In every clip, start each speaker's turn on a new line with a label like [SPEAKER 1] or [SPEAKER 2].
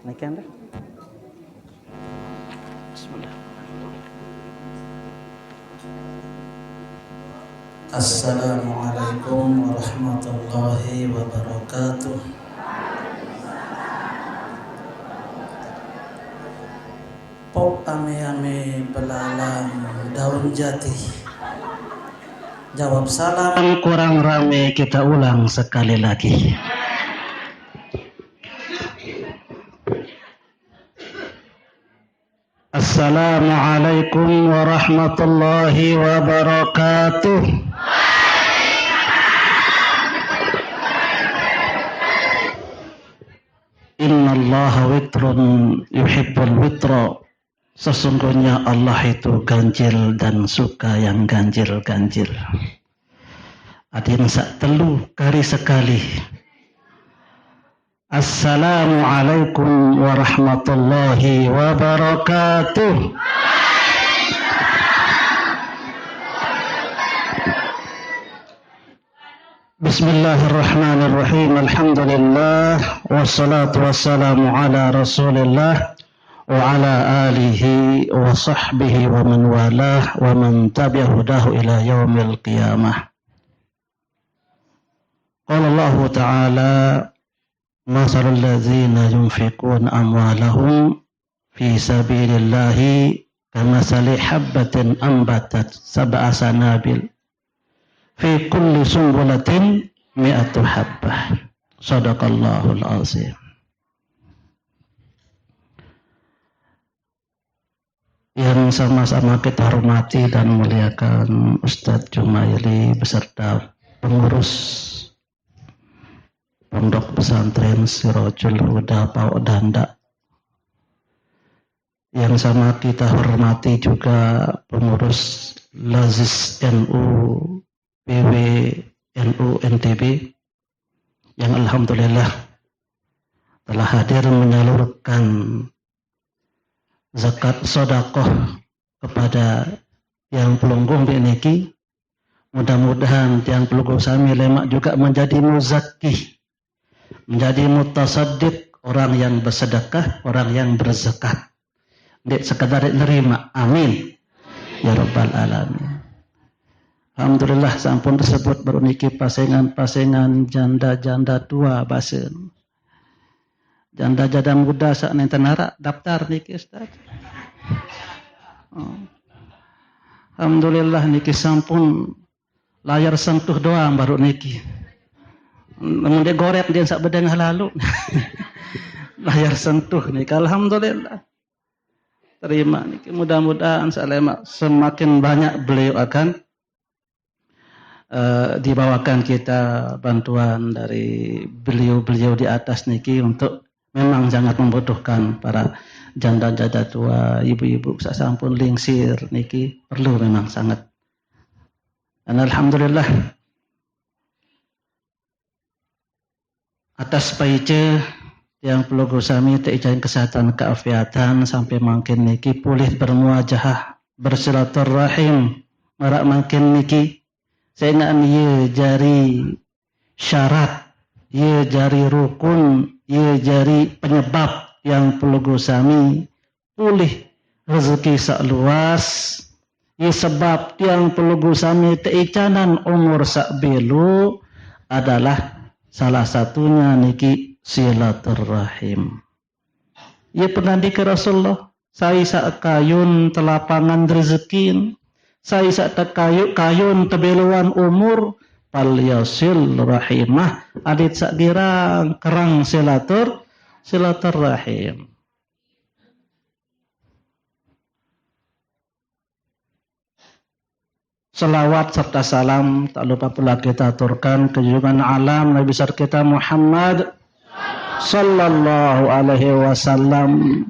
[SPEAKER 1] Demikian dah. Bismillah.
[SPEAKER 2] Assalamualaikum warahmatullahi wabarakatuh. Pop ame-ame belalang daun jati. Jawab salam kurang rame, kita ulang sekali lagi. Assalamualaikum warahmatullahi wabarakatuh. Innallaha witrun yuhibbul witra. Sesungguhnya Allah itu ganjil dan suka yang ganjil-ganjil. Adin sak telu kali sekali. Assalamualaikum warahmatullahi wabarakatuh. Bismillahirrahmanirrahim. Alhamdulillah wassalatu wassalamu ala Rasulillah wa ala alihi wa sahbihi wa man walah wa man tabi'a hudahu ila yaumil qiyamah. Qala Allah Ta'ala: Masalul ladzina yunfiquna amwalahum fi sabilillahi kamasali habbatin ambatat sab'a sanabil fi kulli sumbulatin mi'atu habbah. Shadaqallahul azim. Yang sama-sama kita hormati dan muliakan Ustadz Jumaili beserta pengurus Pondok Pesantren Sirajul Huda Pau Danda. Yang sama kita hormati juga pengurus Lazis NU PW NU NTB yang alhamdulillah telah hadir menyalurkan zakat sedekah kepada yang pelunggung niki. Mudah-mudahan yang pelunggung sami lemak juga menjadi muzakki, menjadi mutasaddiq, orang yang bersedekah, orang yang berzakat. Tidak sekadar nerima. Amin ya rabbal alamin. Alhamdulillah sampun tersebut baru niki pasengan-pasengan janda-janda tua basen. Janda-janda muda sak nenten harak daftar niki Ustaz. Alhamdulillah niki sampun layar sentuh doang baru niki. Namun dia gorep dia sak bedeng lalu. Layar sentuh niki alhamdulillah. Terima niki, mudah-mudahan semakin banyak beliau akan dibawakan kita bantuan dari beliau-beliau di atas niki untuk memang sangat membutuhkan para janda-janda tua, ibu-ibu sasampun lingsir niki perlu memang sangat. Dan alhamdulillah atas paice yang perlu gusami teijain kesehatan keafiatan sampai makin niki pulih bermuajahah bersilaturahim marak makin niki saya nak ye jari syarat, ye jari rukun, ye jari penyebab yang perlu gusami pulih rezeki sak luas, ye sebab yang perlu gusami teicanan umur sak belu adalah salah satunya niki silaturahim. Ye pernah di Rasulullah, saya sak kayun telapangan rezeki, saya sak kayun tebeluan umur pal yasil rahimah adit sak girang kerang silaturahim. Salawat serta salam tak lupa pula kita aturkan ke junjungan alam Nabi besar kita Muhammad sallallahu alaihi wasallam.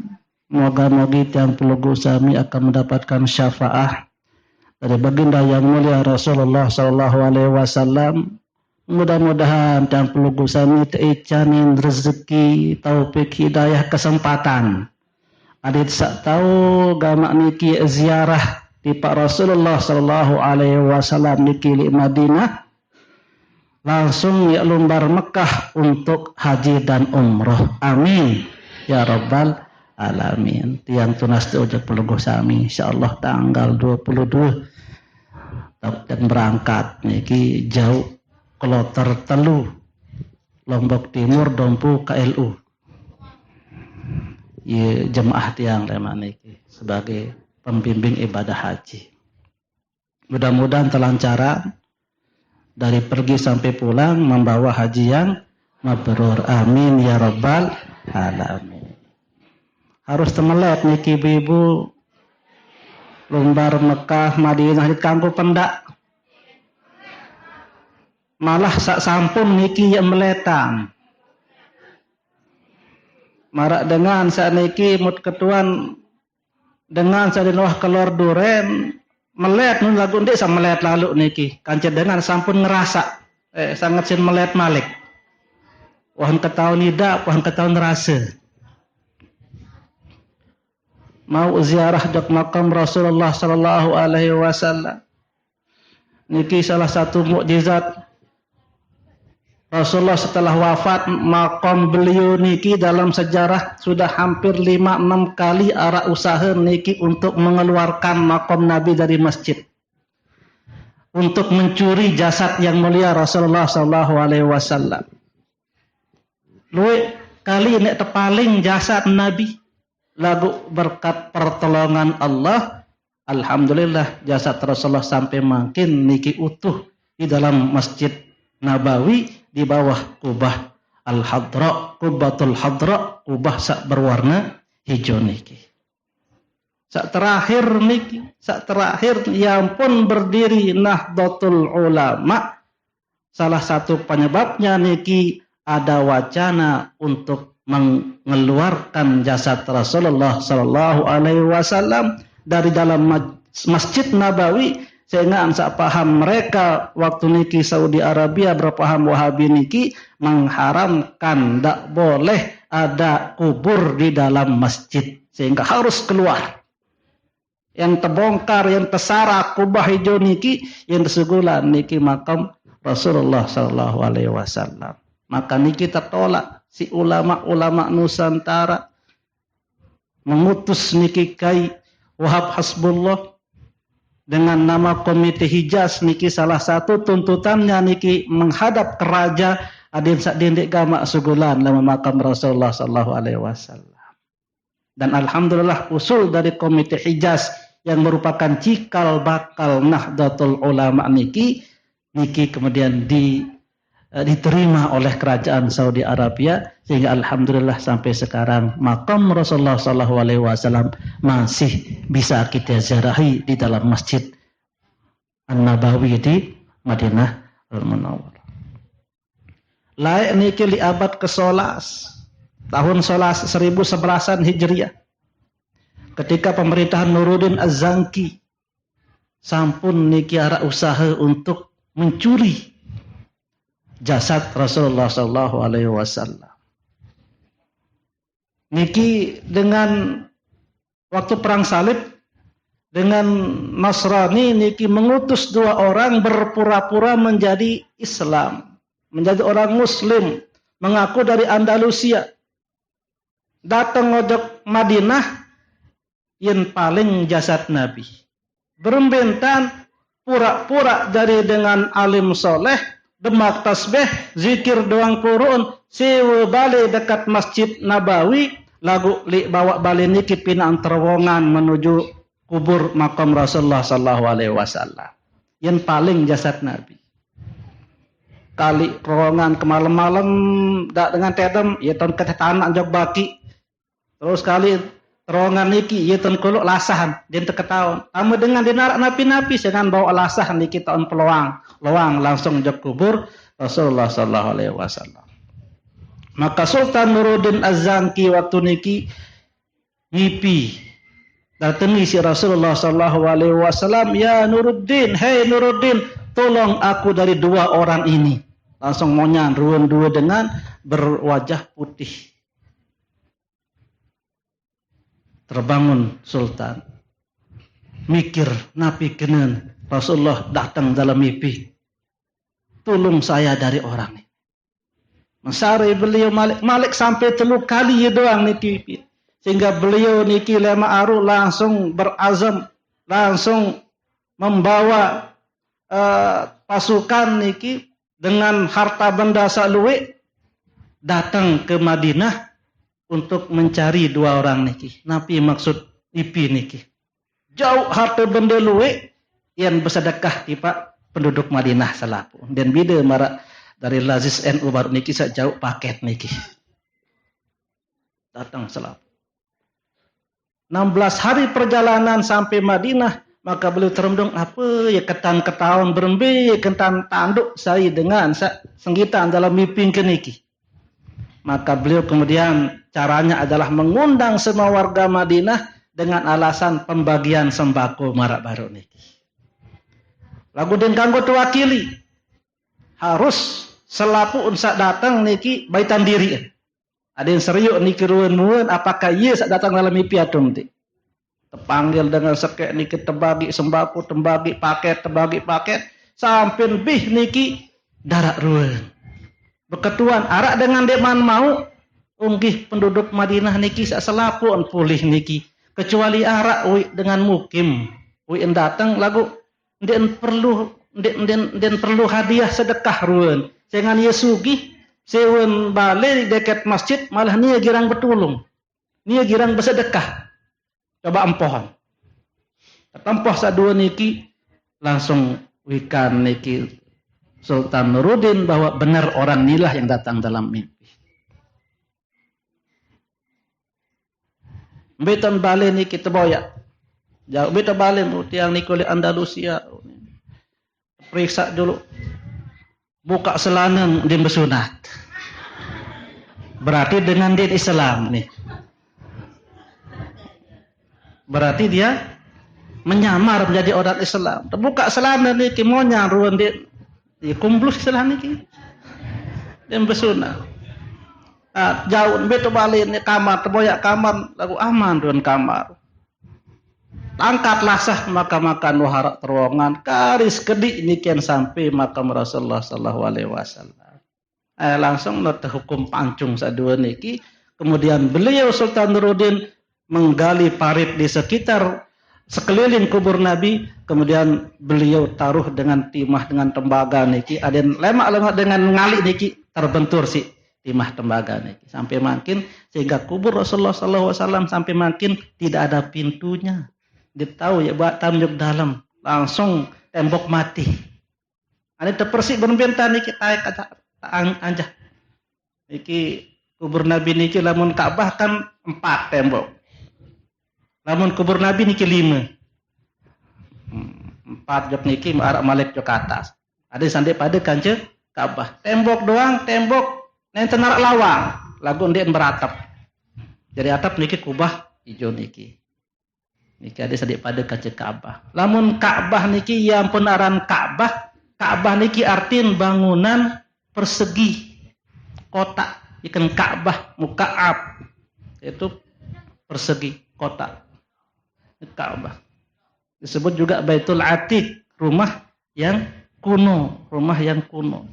[SPEAKER 2] Moga-moga yang perlu gusami akan mendapatkan syafaat dari baginda yang mulia Rasulullah sallallahu alaihi wasallam. Mudah-mudahan yang perlu gusami teicanin rezeki, taufik, hidayah, kesempatan. Adit sak tahu gamak niki ziarah di Pak Rasulullah sallallahu alaihi wasallam niki di Madinah. Langsung ya lumbar Mekah untuk haji dan umrah. Amin ya rabbal alamin. Tiang tunas teu ojek peluguh sami insyaallah tanggal 22 dan berangkat niki jauh Kloter Telu Lombok Timur Dompu KLU. Ye jemaah tiang lema niki sebagai pembimbing ibadah haji. Mudah-mudahan telancaran dari pergi sampai pulang membawa haji yang mabrur. Amin ya rabbal alamin. Harus temelet niki ibu-ibu lumbar Mekah Madinah di kampung pendak. Malah sak sampun niki yang meletang. Marak dengan saat niki mut ketuan dengan saat wah kelor duren melet nun lagu ndik sama melet lalu niki kancet dengan sampun ngerasa sangat sin melet malik. Wahan ketahuan nida, wahan ketahuan rasa. Mau ziarah dek makam Rasulullah sallallahu alaihi wasallam. Niki salah satu mukjizat Rasulullah setelah wafat, makam beliau niki dalam sejarah sudah hampir 5-6 kali arah usaha niki untuk mengeluarkan makam Nabi dari masjid. Untuk mencuri jasad yang mulia Rasulullah sallallahu alaihi wasallam. Luwe kali nek tepaling jasad Nabi lagu berkat pertolongan Allah, alhamdulillah jasad Rasulullah sampai makin niki utuh di dalam Masjid Nabawi di bawah kubah Al-Hadra, Kubatul Hadra, kubah sak berwarna hijau niki. Sak terakhir niki, sak terakhir yang pun berdiri Nahdlatul Ulama. Salah satu penyebabnya niki ada wacana untuk mengeluarkan jasad Rasulullah sallallahu alaihi wasallam dari dalam Masjid Nabawi. Sehingga ansa paham mereka waktu niki Saudi Arabia berpaham Wahabi niki mengharamkan tak boleh ada kubur di dalam masjid sehingga harus keluar. Yang terbongkar, yang tersara kubah hijau niki yang tersegulan niki makam Rasulullah sallallahu alaihi wasallam. Maka niki tertolak si ulama-ulama Nusantara mengutus niki Kai Wahab Hasbullah dengan nama Komite Hijaz niki salah satu tuntutannya niki menghadap ke raja adin sak dindik gamak sugulan lama makam Rasulullah sallallahu alaihi wasallam. Dan alhamdulillah usul dari Komite Hijaz yang merupakan cikal bakal Nahdlatul Ulama niki kemudian diterima oleh kerajaan Saudi Arabia sehingga alhamdulillah sampai sekarang makam Rasulullah sallallahu alaihi wasallam masih bisa kita ziarahi di dalam Masjid An-Nabawi di Madinah Al-Munawwarah. Laik niki li abad ke-11 tahun 1111 Hijriah ketika pemerintahan Nuruddin Az-Zanki sampun niki arah usaha untuk mencuri jasad Rasulullah sallallahu alaihi wasallam. Niki dengan waktu perang salib dengan Nasrani niki mengutus 2 orang berpura-pura menjadi Islam, menjadi orang muslim, mengaku dari Andalusia. Datang ngojok Madinah yang paling jasad Nabi. Berembentan pura-pura jadi dengan alim soleh, demak tasbih, zikir doang Qur'an, sewa balik dekat Masjid Nabawi, lagu li bawa balik niki pinang terowongan menuju kubur makam Rasulullah sallallahu alaihi wasallam. Yang paling jasad Nabi. Kali terowongan ke malam-malam dak dengan tedem, ya ton ketetanan jog baki. Terus kali terowongan niki ya ton kuluk lasahan, dia terketahuan. Tamu dengan dinarak napi-napi dengan bawa lasahan niki tahun peluang. Lawang langsung jok kubur Rasulullah sallallahu alaihi wasallam. Maka Sultan Nuruddin Az-Zanki waktu niki ngipi datangi si Rasulullah sallallahu alaihi wasallam, "Ya Nuruddin, hei Nuruddin, tolong aku dari 2 orang ini." Langsung monyan ruan 2 dengan berwajah putih. Terbangun Sultan. Mikir napi kenen Rasulullah datang dalam mimpi. Tolong saya dari orang ini. Mesari beliau Malik sampai 3 kali ya doang niki. Sehingga beliau niki lema aru langsung berazam, langsung membawa pasukan niki dengan harta benda saluwe datang ke Madinah untuk mencari 2 orang niki. Nabi maksud ipi niki. Jauh harta benda luwe yang bersedekah di Pak penduduk Madinah salapu. Dan bida marak dari Lazis NU baru niki jauh paket niki. Datang salapu. 16 hari perjalanan sampai Madinah, maka beliau terundung apa ya ketan ketahuan berembe ketan tanduk saya dengan senggitan dalam miping ke niki. Maka beliau kemudian caranya adalah mengundang semua warga Madinah dengan alasan pembagian sembako marak baru niki. Lagu den kanggo wakili harus selapu unsak datang niki baitan diri. Ada yang serius niki ruwen-ruwen apakah ia sak datang dalam mimpi atau nanti. Terpanggil dengan sekek niki terbagi sembako, terbagi paket sampai lebih niki darak ruwen. Berketuan arak dengan dekman mau unggih penduduk Madinah niki sak selapuan pulih niki. Kecuali arak dengan mukim. Wi datang lagu den perlu hadiah sedekah ruwen. Jangan ia sugih sewen balik dekat masjid malah nia girang bertulung. Nia girang bersedekah. Coba empohan. Tempoh sadua niki langsung wikan niki Sultan Nuruddin bahwa benar orang inilah yang datang dalam mimpi. Beton balik niki teboyak. Jauh beton balik tiang niki oleh Andalusia. Periksa dulu. Buka selanang dia bersunat. Berarti dengan dia Islam nih. Berarti dia menyamar menjadi orang Islam. Terbuka selanang nih kimonya ruang dia kumblus selanang nih. Dia bersunat. Jauh betul balik nih kamar terboyak kamar lagu aman ruang kamar. Angkatlah sah makan waharak terowongan karis kedik nikian sampai makam Rasulullah sallallahu alaihi wasallam. Langsung nota hukum pancung sadua niki. Kemudian beliau Sultan Nuruddin menggali parit di sekitar sekeliling kubur Nabi. Kemudian beliau taruh dengan timah dengan tembaga niki. Ada lemak-lemak dengan ngali niki terbentur si timah tembaga niki sampai makin sehingga kubur Rasulullah sallallahu alaihi wasallam sampai makin tidak ada pintunya. Dia tahu ya buat tamjuk dalam langsung tembok mati. Ada terpersik berbentan niki taek kata anjah. Niki kubur Nabi niki lamun Ka'bah kan 4 tembok. Lamun kubur Nabi niki 5. 4 jok niki arah Malik jok atas. Ada sande pada kance Ka'bah. Tembok doang, tembok nenten arak lawang. Lagu ndek beratap. Jadi atap niki kubah hijau niki. Niki ada sadik pada kaca Ka'bah. Lamun Ka'bah niki yang penaran Ka'bah. Ka'bah niki artin bangunan persegi kotak. Ikan Ka'bah muka'ab. Itu persegi kotak. Ka'bah. Disebut juga Baitul Atiq. Rumah yang kuno. Rumah yang kuno.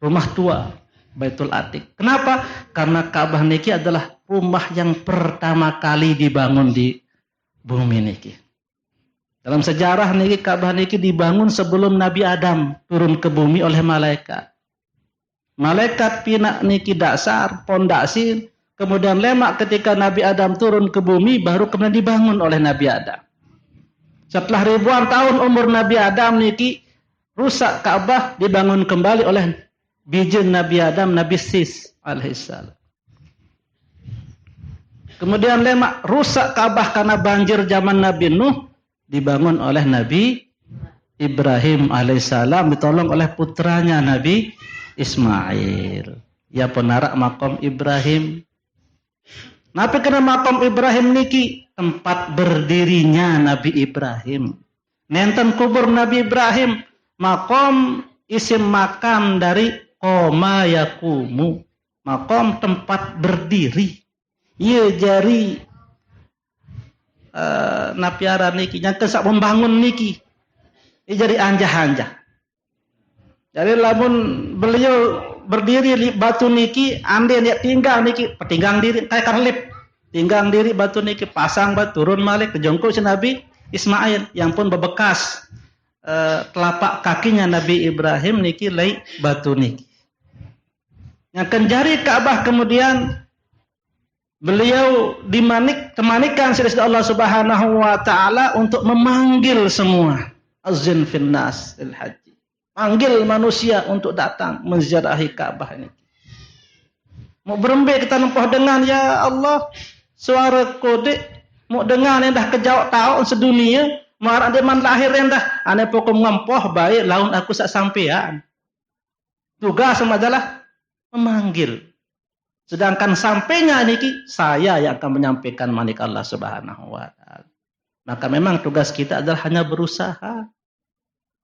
[SPEAKER 2] Rumah tua. Baitul Atiq. Kenapa? Karena Ka'bah niki adalah rumah yang pertama kali dibangun di bumi niki. Dalam sejarah niki Ka'bah niki dibangun sebelum Nabi Adam turun ke bumi oleh malaikat. Malaikat pinak niki dasar, pondasi, kemudian lemak ketika Nabi Adam turun ke bumi baru kemudian dibangun oleh Nabi Adam. Setelah ribuan tahun umur Nabi Adam niki rusak Ka'bah dibangun kembali oleh bijen Nabi Adam, Nabi Sis alaihissalam. Kemudian lemak rusak Ka'bah karena banjir zaman Nabi Nuh dibangun oleh Nabi Ibrahim alaihissalam ditolong oleh putranya Nabi Ismail. Ya penarak makam Ibrahim. Nabi kena makam Ibrahim niki tempat berdirinya Nabi Ibrahim. Nenten kubur Nabi Ibrahim makam isim makam dari koma yakumu. Makam tempat berdiri. Ia jari napiara niki yang kesak membangun niki. Ia jadi anjah-anjah. Jadi lamun beliau berdiri di batu niki, ande dia tinggal niki, petinggang diri kayak karlip. Tinggang diri batu niki, pasang batu, turun malik ke jongkok si Nabi Ismail yang pun bebekas telapak kakinya Nabi Ibrahim niki lai batu niki. Yang kenjari Ka'bah kemudian beliau temanikan oleh Allah Subhanahu wa taala untuk memanggil semua azin finnas il haji. Panggil manusia untuk datang menziarahi Ka'bah ini. Mau berembe kita nempoh dengan ya Allah suara kode mau dengan yang dah kejawab tahu sedunia marah dia man lahir yang dah ane pokok ngempoh baik laun aku sak sampean. Tugas adalah memanggil. Sedangkan sampainya niki saya yang akan menyampaikan manik Allah Subhanahu wa taala. Maka memang tugas kita adalah hanya berusaha.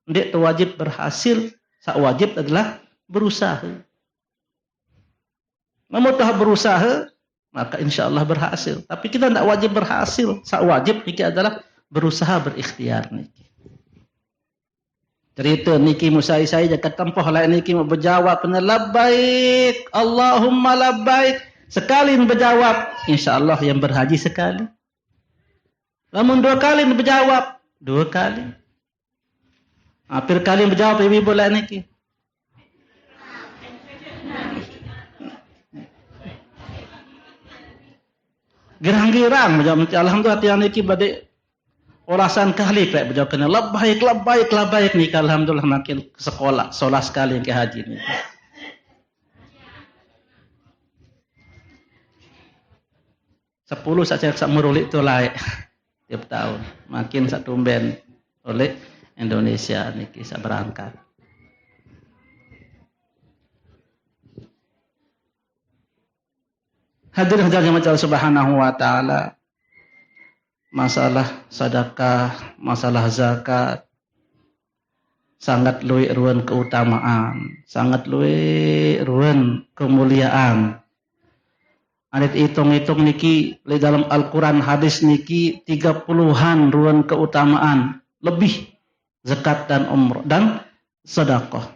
[SPEAKER 2] Ndik wajib berhasil, sak wajib adalah berusaha. Namun telah berusaha, maka insya Allah berhasil. Tapi kita tidak wajib berhasil, sak wajib niki adalah berusaha berikhtiar niki. Cerita niki musai saya jaga tempoh lah niki mau berjawab benar labbaik Allahumma labbaik sekali berjawab insya Allah yang berhaji sekali. Namun 2 kali berjawab 2 kali. Hampir kali berjawab ibu lah niki. Girang-girang menjawab alhamdulillah tiang niki badai orasan kali pak berjawab kena labbaik nih alhamdulillah makin ke sekolah solah sekali yang ke haji nih. Sepuluh saja sak merulik tu laik tiap tahun makin satu tumben oleh Indonesia nih kisah berangkat. Hadirin hadirin Allah Subhanahu wa taala. Masalah sedekah, masalah zakat sangat luwih ruan keutamaan, sangat luwih ruan kemuliaan. Anit hitung-hitung niki di dalam Al-Qur'an hadis niki 30-an ruan keutamaan lebih zakat dan umrah dan sedekah.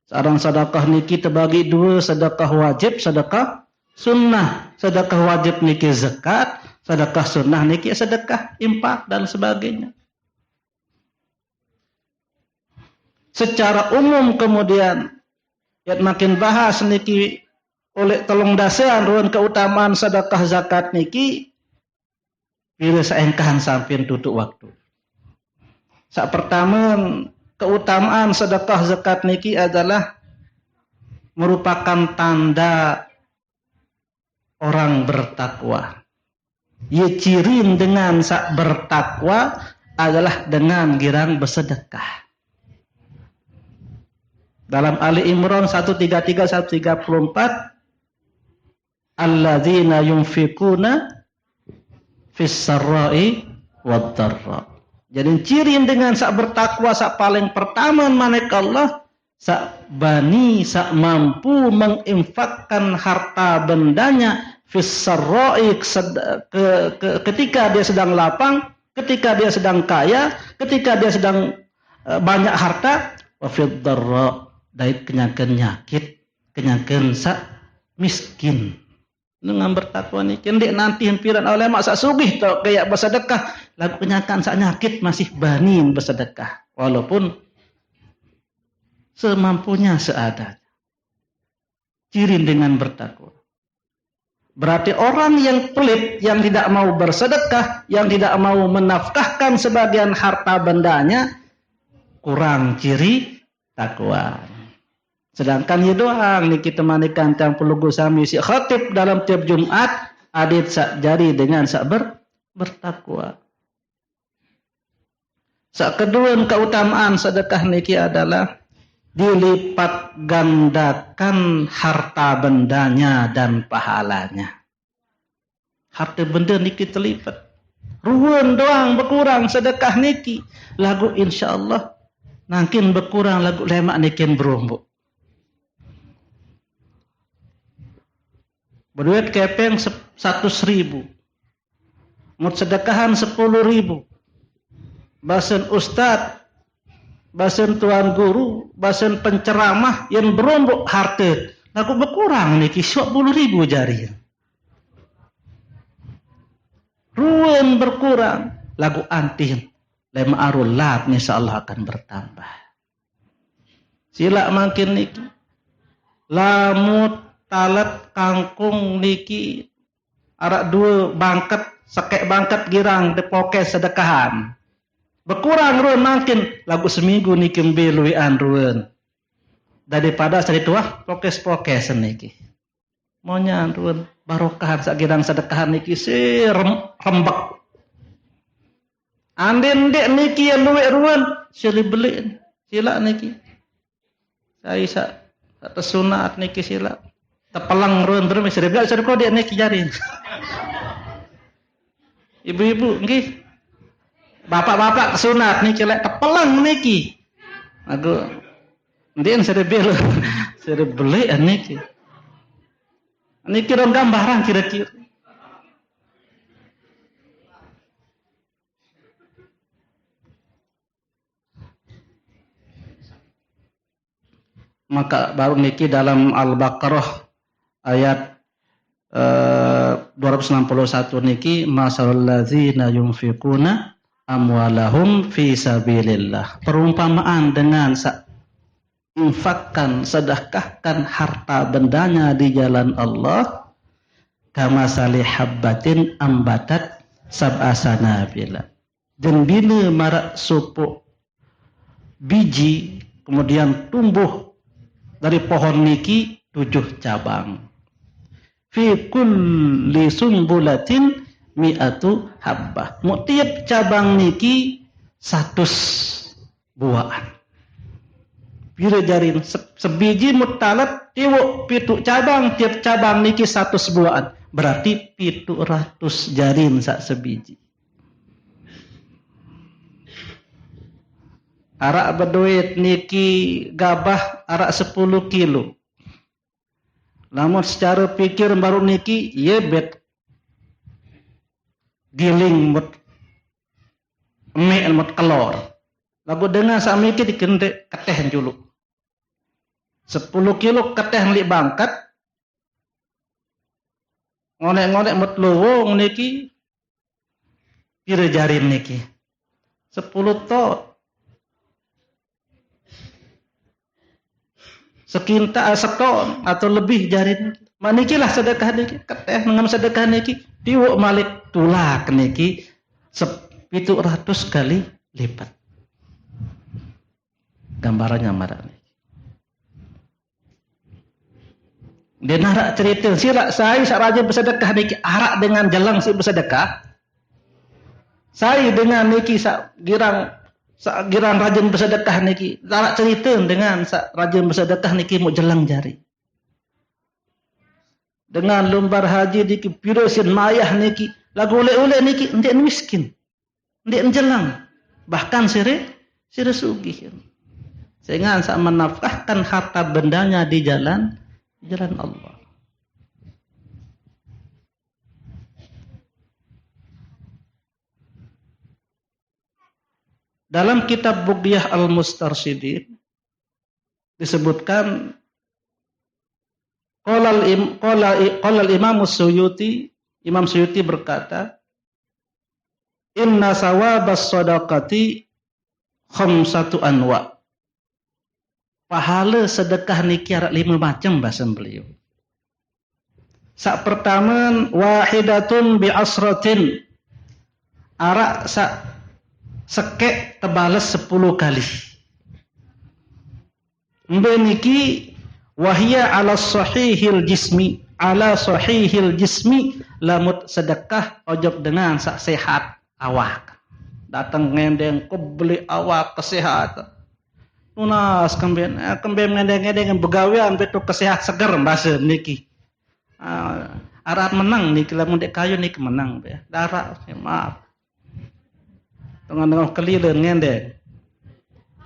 [SPEAKER 2] Seorang sedekah niki terbagi 2, sedekah wajib, sedekah sunnah. Sedekah wajib niki zakat, sedekah sunnah niki sedekah infak dan sebagainya. Secara umum kemudian ya makin bahas niki oleh tolong dasean ruan keutamaan sedekah zakat niki bila saengkahan sampeyan tutuk waktu. Sak pertama keutamaan sedekah zakat niki adalah merupakan tanda orang bertakwa. Ia cirin dengan sak bertakwa adalah dengan girang bersedekah. Dalam Ali Imran 133-134 alladzina yunfikuna fis sarra'i wad dharra. Jadi cirin dengan sak bertakwa sak paling pertama manik Allah sak bani sak mampu menginfakkan harta bendanya fis sarra'i ketika dia sedang lapang, ketika dia sedang kaya, ketika dia sedang banyak harta, wa fid dharra dait kenyakan nyakit, kenyakan sak miskin. Dengan bertakwa ni kendek nanti hempiran oleh mak sak sugih tok kayak bersedekah, lagu kenyakan sak nyakit masih bani bersedekah walaupun semampunya seadanya. Cirin dengan bertakwa. Berarti orang yang pelit, yang tidak mau bersedekah, yang tidak mau menafkahkan sebagian harta bendanya, kurang ciri takwa. Sedangkan ya doang nih kita manikan yang perlu sami si khatib dalam tiap Jumat adit sak jari dengan sak bertakwa. Sak kedua keutamaan sedekah niki adalah dilipat gandakan harta bendanya dan pahalanya. Harta benda niki terlipat. Ruhun doang berkurang sedekah niki. Lagu insyaallah nangkin berkurang lagu lemak nikin berumbuk. Berduit kepeng 100.000. Mut sedekahan 10.000. Basen ustad basen tuan guru, basen penceramah yang berombok harta. Lagu berkurang niki 10.000 jari. Ruan berkurang, lagu antin. Lema arulat insyaallah akan bertambah. Sila makin niki. Lamut talat kangkung niki arak dua bangkat sekek bangkat girang depoke sedekahan. Berkurang ruan makin lagu seminggu niki mbeluian ruan. Daripada sari tua pokes-pokes niki. Monya ruan barokahan sak girang sedekahan niki si rembek. Andin dek niki yang luwek ruan sili beli sila niki. Saya sak sunat niki sila. Tepelang ruan terus siri beli sari dek niki jari. Ibu-ibu nggih. Bapak-bapak sunat niki lek tepelang niki. Aku ndien sari beli niki. Niki rong gambaran kira-kira. Maka baru niki dalam Al-Baqarah ayat 261 niki masalul ladzina yunfiquna amwalahum fi sabilillah. Perumpamaan dengan infakkan, sedekahkan harta bendanya di jalan Allah, kama salih habbatin ambatat sab'a sanabila. Dan bila marak supuk biji kemudian tumbuh dari pohon niki 7 cabang. Fi kulli sumbulatin mi'atu habbah. Tiap cabang niki 100 buahan. Pira jarin sebiji mutalat tiwuk pitu cabang, tiap cabang niki 100 buahan. Berarti 700 jarin sak sebiji. Arak berduit niki gabah arak 10 kilo. Namun secara pikir baru niki ye bet giling mut mut kelor. Lagu dengan samiki dikendek keteh dulu. 10 kilo keteh li bangkat. Ngonek-ngonek mut lowong niki pira jarin niki. 10 tot. Sekinta seton atau lebih jarin. Manikilah sedekah niki. Keteh ngam sedekah niki. Diwuk malik tulak niki 700 kali lipat. Gambarannya marah niki. Dia narak cerita. Sirak saya rajin bersedekah niki. Arak dengan jelang si bersedekah. Saya dengan niki girang rajin bersedekah niki. Narak cerita dengan rajin bersedekah niki mau jelang jari. Dengan lumbar haji niki pirosin mayah niki. Lagu ule-ule niki. Ndiak miskin. Ndiak jelang. Bahkan sire sugih. Sehingga sak menafkahkan harta bendanya di jalan Allah. Dalam kitab Bughyah Al-Mustarsyidin disebutkan qala Imam Suyuti, Imam Suyuti berkata, inna sawabas sadaqati khamsatu anwa. Pahala sedekah niki ada 5 macam bahasa beliau. Sak pertama wahidatun bi asratin. Arak sak sekek tebales 10 kali. Mbe niki wahia ala sahihil jismi, ala sahihil jismi lamut sedekah ojok dengan sak sehat awak. Datang ngendeng ko beli awak kesehatan. Unas kembem ngendeng begawean betul kesehat seger bahasa niki. Arat menang niki lamun dek kayu niki menang ya. Darat maaf. Dengan kelilen ngendeng.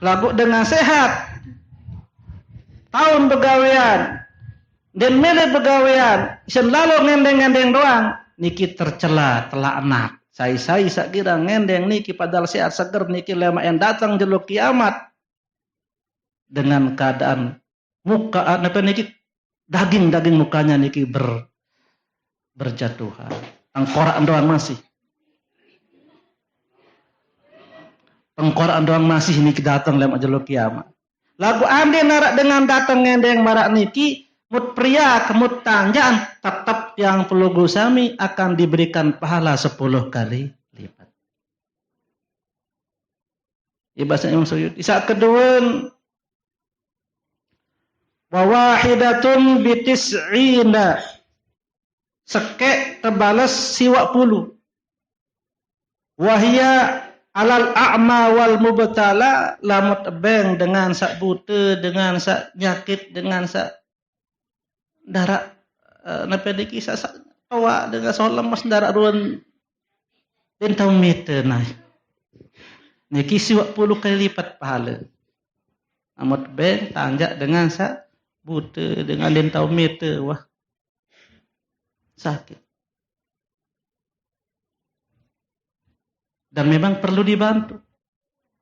[SPEAKER 2] Lagu dengan sehat. Tahun begawean. Dan mele begawean. Isen lalu ngendeng-ngendeng doang. Niki tercela telah anak. Saya sakira ngendeng niki padahal sehat seger niki lema yang datang jeluk kiamat. dengan keadaan muka apa niki daging mukanya niki berjatuhan. Tengkorak doang masih. Tengkorak doang masih niki datang lem ajalul kiamat. Lagu ande narak dengan datang ngendeng marak niki mut pria kemut tanjaan tetap yang pelugu sami akan diberikan pahala 10 kali lipat. Bahasa Imam Suyuti. Isa kedua wa wahidatun bitis'ina seke tebalas siwa puluh. Wahia alal a'ma wal mubtala lamut beng dengan sak buta, dengan sak nyakit, dengan sak darak napa niki sak tawa dengan sak lemas darak ruan den tau meter nah. Niki siwa 10 kali lipat pahala. Lamut beng tanjak dengan sak buta, dengan den tau meter wah. Sakit. Dan memang perlu dibantu.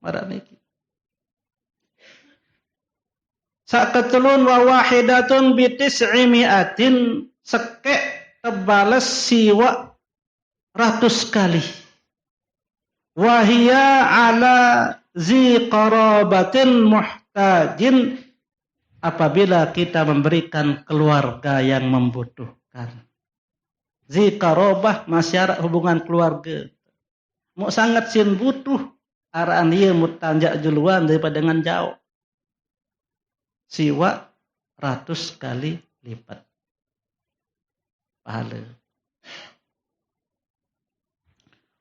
[SPEAKER 2] Marak niki. Saketelun wa wahidatun bitis'i mi'atin sekek tebalas siwa 100 kali. Wahia ala zi qarabatin muhtajin apabila kita memberikan keluarga yang membutuhkan. Zi qarabah masyarakat hubungan keluarga. Mau sangat sin butuh araan ieu mutanjak juluan daripada dengan jauh. Siwa 100 kali lipat pahala.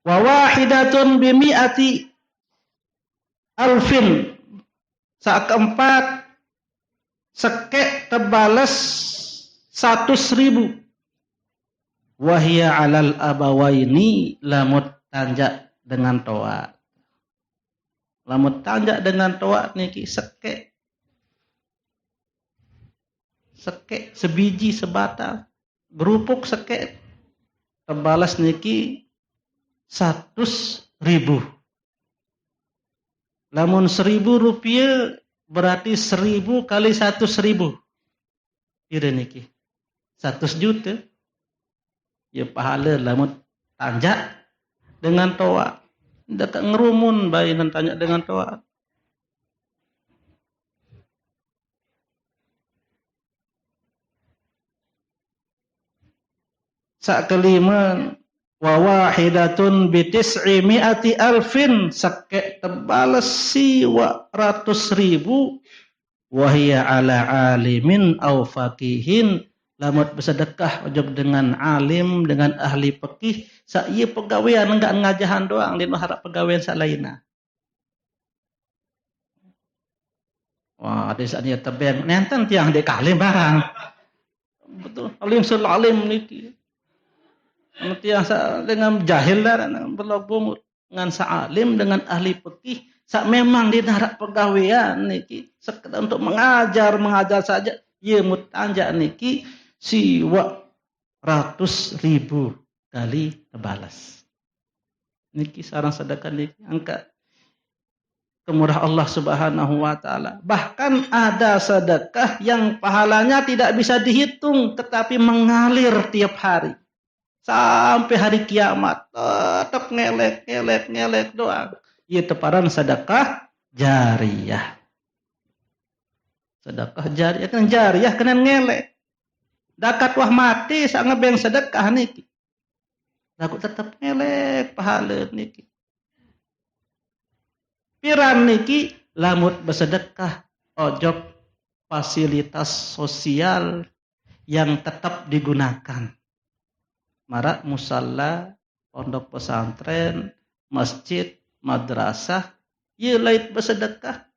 [SPEAKER 2] Wa wahidatun bimi'ati alfin sakeempat sekek tebalas 100.000. Wahia alal abawaini lamut tanjak dengan toa. Lamut tanjak dengan toa niki sekek sebiji sebatang gerupuk sekek tebalas niki 100.000. Lamun 1.000 rupiah berarti 1.000 kali 100.000. Kira niki 100 juta. Ya pahala lamun tanjak dengan toa. Dekat ngerumun bayi dan tanjak dengan toa. Sak kelima wa wahidatun bitis'i mi'ati alfin sakek tebalas siwa 100.000 wahia ala alimin au faqihin lamut bersedekah ujub dengan alim dengan ahli fikih sak ieu pegawean enggak ngajahan doang din harap pegawean sak lainna. Wah, ada saat dia tebeng nenten tiang dek alim barang. Betul, alim sul alim niki. Tiang dengan jahil lah berlobong dengan sa'alim dengan ahli fikih sak memang dinarak pegawean niki sekedar untuk mengajar saja ye mutanjak niki siwa 100.000 kali tebalas niki sarang sedekah niki angka kemurah Allah Subhanahu wa taala. Bahkan ada sedekah yang pahalanya tidak bisa dihitung tetapi mengalir tiap hari sampai hari kiamat tetap ngelek doang. Ieu teparan sedekah jariyah. Sedekah jariyah kan jariyah kena ngelek. Dakat wah mati sak ngebeng sedekah niki. Lagu tetap ngelek pahala niki. Piran niki lamut bersedekah ojok fasilitas sosial yang tetap digunakan. Marak musalla, pondok pesantren, masjid, madrasah, ieu lain bersedekah.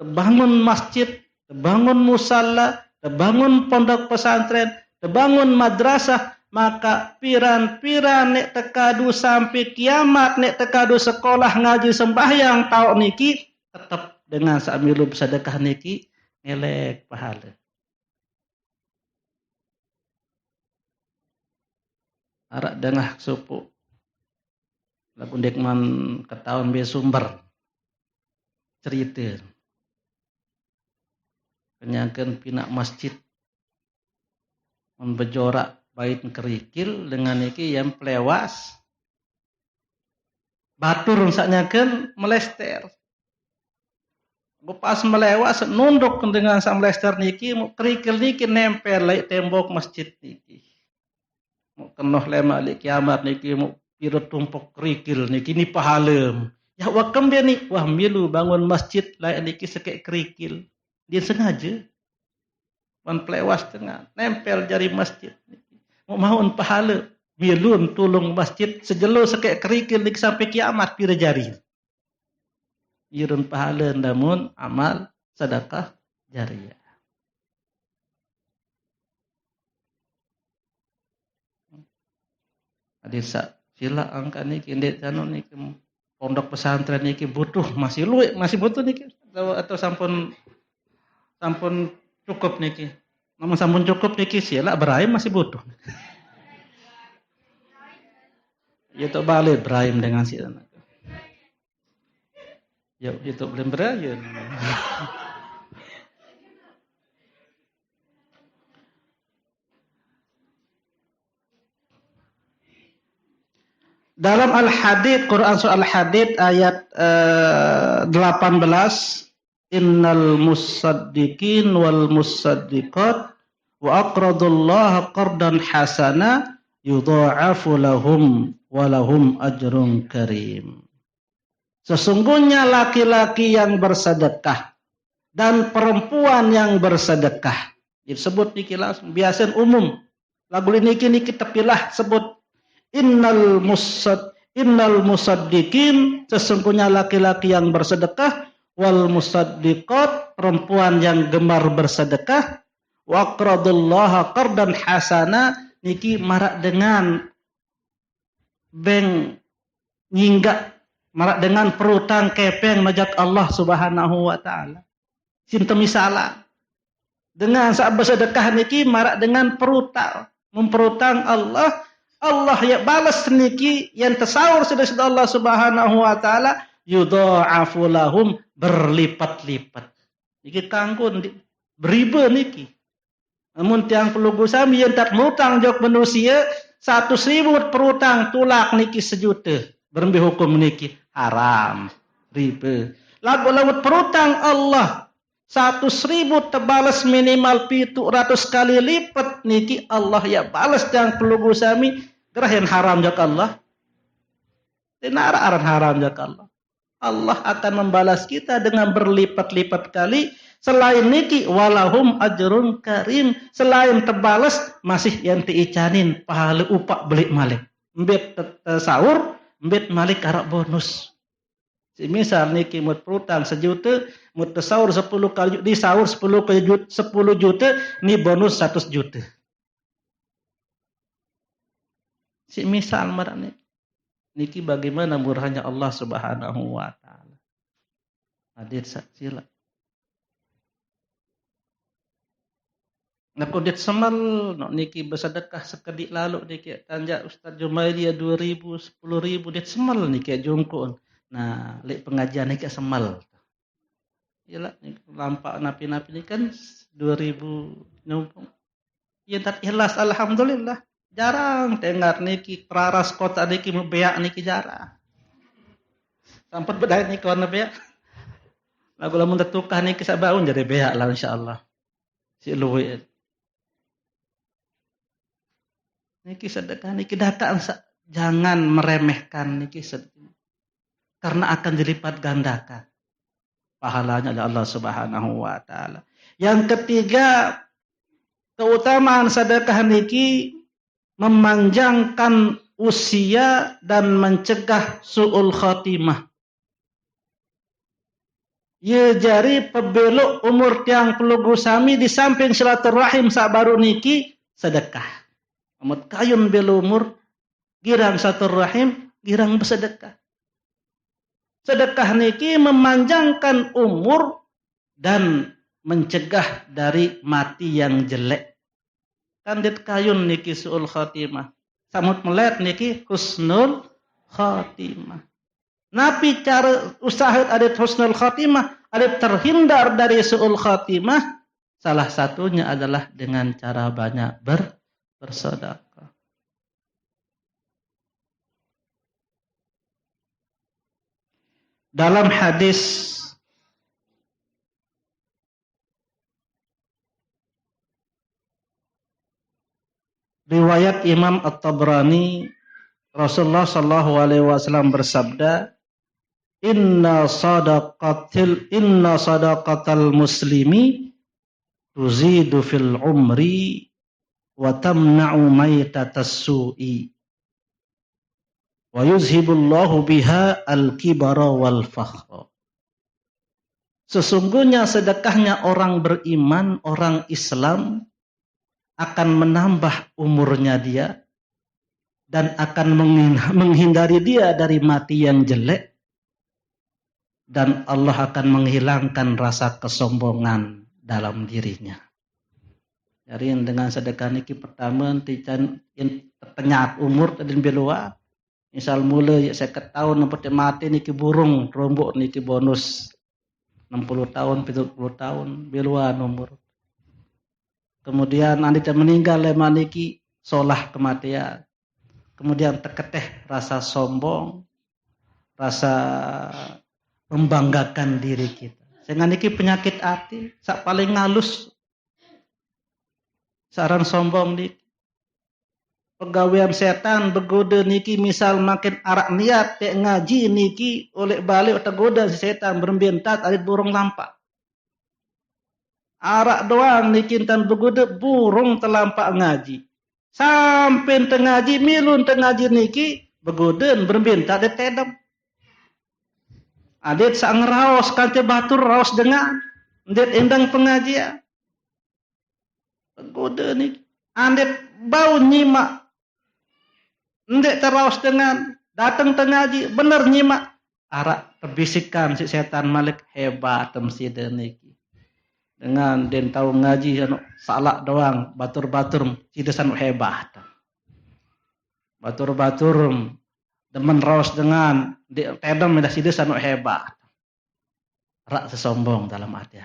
[SPEAKER 2] Terbangun masjid, terbangun musalla, terbangun pondok pesantren, terbangun madrasah, maka piran-piran nek tekadu sampai kiamat nek tekadu sekolah ngaji sembahyang tau niki tetap dengan samilu bersedekah niki ngelek pahala. Arak dengah supu lagu dekman ketahuan be sumber cerita kenyakan pinak masjid mun bejorak bait kerikil dengan iki yang pelewas batur saknyakeun melester. Pas melewas nunduk dengan sang melester niki kerikil niki nempel lai tembok masjid niki. Mau kenoh lema li kiamat niki mau pira tumpuk kerikil niki ni pahalem. Ya wakam dia ni wah milu bangun masjid lai niki sekek kerikil. Dia sengaja. Wan pelewas tengah nempel jari masjid niki. Mau mahun pahala milun tulung masjid sejelo sekek kerikil niki sampai kiamat pira jari. Irun pahala namun amal sedekah jariyah. Adik sak sila angka niki ndek jano niki pondok pesantren niki butuh masih butuh niki atau sampun cukup niki. Namun sampun cukup niki sila Ibrahim masih butuh. Ya tok balik Ibrahim dengan sila. Ya itu belum beraya. Dalam Al-Hadid, Quran surah Al-Hadid ayat 18, innal musaddiqin wal musaddiqat wa aqradullaha qardan hasana yudha'afu lahum wa lahum ajrun karim. Sesungguhnya laki-laki yang bersedekah dan perempuan yang bersedekah. Disebut niki langsung biasan umum. Lagu niki tepilah sebut innal musaddiqin, sesungguhnya laki-laki yang bersedekah, wal musaddiqat, perempuan yang gemar bersedekah, wa aqradullaha qardan hasana, niki marak dengan beng nyinggak marak dengan perutang kepeng najak Allah Subhanahu wa taala. Sinten misala dengan saat bersedekah niki marak dengan perutang, memperutang Allah ya balas niki yang tersahur sudah Allah Subhanahu wa taala yudha'afu lahum berlipat-lipat. Niki kangkun beriba niki. Namun tiang pelugu sami yang tak mutang jok manusia 100.000 perutang tulak niki 1 juta. Berembi hukum niki haram, riba. Lagu perutang Allah 100.000 terbalas minimal 700 kali lipat niki Allah ya balas yang pelugu sami gerahan haram jak Allah. Tinara aran haram jak Allah. Allah akan membalas kita dengan berlipat-lipat kali. Selain niki walahum ajrun karim, selain terbalas masih yang diicanin pahala upak belik malik. Mbet sahur mbet malik karak bonus. Misal niki mut perutang 1 juta, mut sahur 10 kali di sahur 10 juta, ni bonus 100 juta. Si misal marane. Niki bagaimana murahnya Allah Subhanahu wa taala. Hadir sila. Nak kodit semal niki bersedekah sekedik lalu niki tanja Ustaz Jumaili 2.000 10.000 dit semal niki jongkon. Nah, lek pengajian niki semal. Yalah lampak napi-napi ni kan 2.000 numpang. Ya tak ikhlas alhamdulillah. Jarang dengar niki peraras kota niki membeak niki jarang. Sampai bedai niki warna beak. Lagu lamun tetukah niki sabaun jadi beak lah insyaallah. Si luwe. Niki sedekah niki datang jangan meremehkan niki sedekah. Karena akan dilipat gandakan pahalanya oleh Allah Subhanahu wa taala. Yang ketiga, keutamaan sedekah niki memanjangkan usia dan mencegah su'ul khatimah. Ye jari pebelok umur tiang pelugu sami di samping silaturahim sabaru niki sedekah. Amut kayun belu umur girang silaturahim, girang bersedekah. Sedekah niki memanjangkan umur dan mencegah dari mati yang jelek. Kandit kayun niki su'ul khatimah. Samut melet niki husnul khatimah. Napi cara usaha ada husnul khatimah, ada terhindar dari su'ul khatimah. Salah satunya adalah dengan cara banyak bersedekah. Dalam hadis riwayat Imam At-Tabrani, Rasulullah sallallahu alaihi wasallam bersabda, inna sadaqatal muslimi tuzidu fil umri wa tamna'u maitatas su'i wa yuzhibullahu biha al-kibara wal fakhra. Sesungguhnya sedekahnya orang beriman, orang Islam akan menambah umurnya dia dan akan menghindari dia dari mati yang jelek, dan Allah akan menghilangkan rasa kesombongan dalam dirinya. Jadi dengan sedekah niki pertama terpenyat umur dan belua. Misal mulai 50 tahun sampai mati niki burung rombok niki bonus 60 tahun 70 tahun belua nomor. Kemudian anda meninggal lema niki solah kematian. Kemudian teketeh rasa sombong, rasa membanggakan diri kita. Sehingga niki penyakit hati, sak paling ngalus saran sombong niki. Pegawaian setan begoda niki misal makin arak niat tek ngaji niki oleh balik tergoda si setan berbentat arit burung lampak. Arak doang niki tan begoda burung telampak ngaji. Sampai tengaji milun tengaji niki begoden berbentat de tedem. Adet sang raos kante batur raos dengan ndet endang pengajian. Begoda niki andet bau nyimak ndet teraos dengan datang tengaji bener nyimak arak terbisikan si setan malik hebat temside niki. Dengan den tahu ngaji anu salak doang batur-batur cidesan hebat. Batur-batur demen raos dengan tedem dah cidesan hebat. Rak sesombong dalam hati.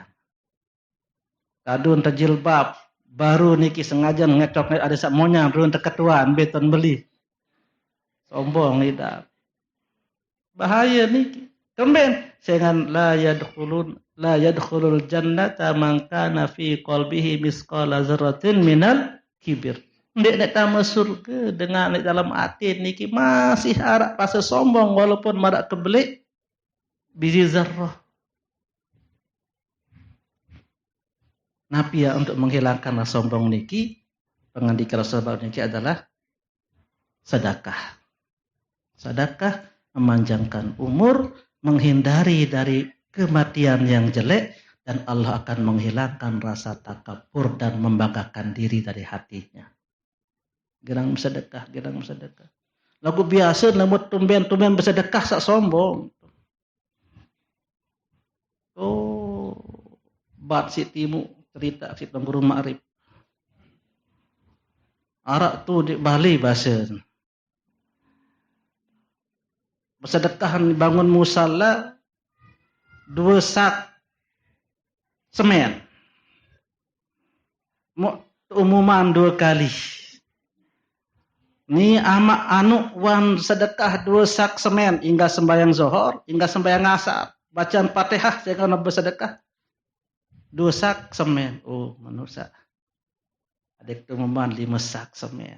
[SPEAKER 2] Kadun terjilbab baru niki sengaja ngecok ada sak monya belum terketuan beton beli. Sombong lidah. Bahaya niki. Kemben dengan la yadkhulul jannata man kana fi qalbihi misqala dzarratin minal kibir. Ndek tak masuk surga dengan dalam hati niki masih arak rasa sombong walaupun madak kebelik biji zarrah. Nabi ya untuk menghilangkan rasa sombong niki pengandikan Rasulullah niki adalah sedekah. Sedekah memanjangkan umur, menghindari dari kematian yang jelek, dan Allah akan menghilangkan rasa takabur dan membanggakan diri dari hatinya. Gerang bersedekah. Lagu biasa namun tumben bersedekah sak sombong. Oh, bat si timu cerita si guru ma'rif. Arak tu di Bali bahasa. Bersedekahan bangun musalla 2 sak semen. Umuman 2 kali. Ni amak anu wan sedekah 2 sak semen hingga sembahyang zuhur, hingga sembahyang asar. Bacaan Fatihah saya kana bersedekah 2 sak semen. Oh, manusia. Adik umuman 5 sak semen.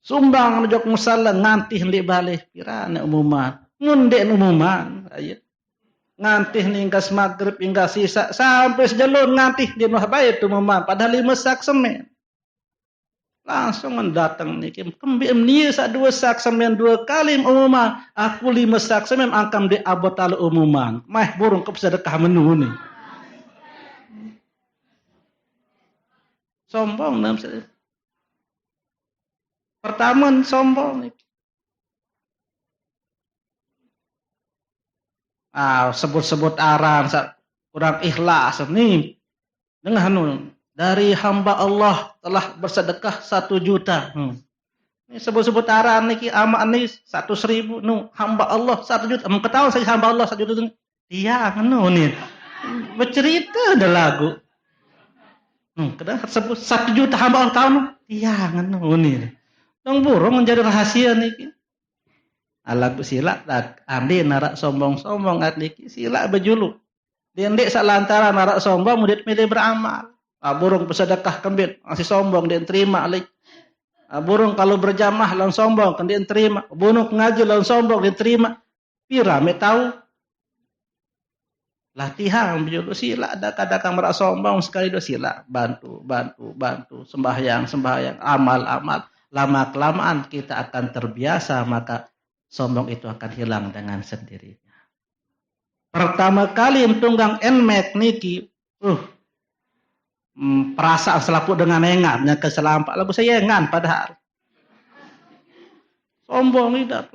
[SPEAKER 2] Sumbang nujok musalla ngantih hendak balik pirana umuman. Ngunde umuman ayo. Ngantih ningkas maghrib hingga sisa sampai sejalur ngantih di noh bayar tu umuman padahal 5 sak semen. Langsung mendatang niki kembim nieu sak 2 sak semen 2 kali umuman. Aku 5 sak semen angkam di abot al umuman. Mah burung ke sedekah menu ni. Sombong nam sedekah. Pertama sombong. Sebut-sebut aran kurang ikhlas ni. Dengan dari hamba Allah telah bersedekah 1 juta. Ini sebut-sebut aran niki amak ni 100.000 nu hamba Allah 1 juta. Ketahuan saya hamba Allah 1 juta. Dia anu ni. Bercerita ada lagu. Kadang sebut 1 juta hamba tahun. Tiangan ini. Dong burung menjadi rahasia niki. Alag sila tak andi narak sombong-sombong niki sila bejulu. Dendek salantara narak sombong mudit milih beramal. Burung bersedekah kembit masih sombong dia terima alik. Burung kalau berjamaah langsung sombong kan dia terima. Burung ngaji langsung sombong dia terima. Pirame tahu latihan bejulu sila ada kadang merak sombong sekali do sila bantu sembahyang amal lama kelamaan kita akan terbiasa maka sombong itu akan hilang dengan sendirinya. Pertama kali tunggang enmek niki perasaan selapu dengan engatnya keselampak lagu saya engan padahal sombong tidak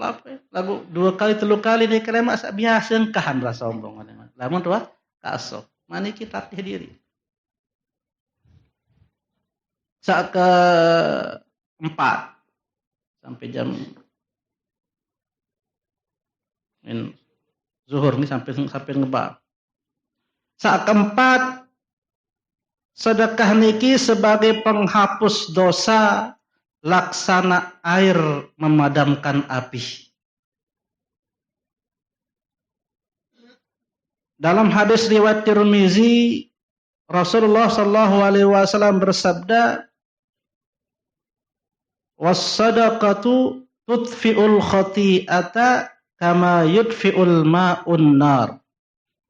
[SPEAKER 2] lagu 2 kali 3 kali ni kelema biasa engkahan rasa sombong lamun tuh kasok mani kita latih diri saat ke 4 sampai jam zuhur ni sampai ngebak saat keempat sedekah niki sebagai penghapus dosa laksana air memadamkan api. Dalam hadis riwayat Tirmizi, Rasulullah sallallahu alaihi wasallam bersabda, "Was-sadaqatu tudfi'ul khati'ata kama yudfi'ul ma'un nar."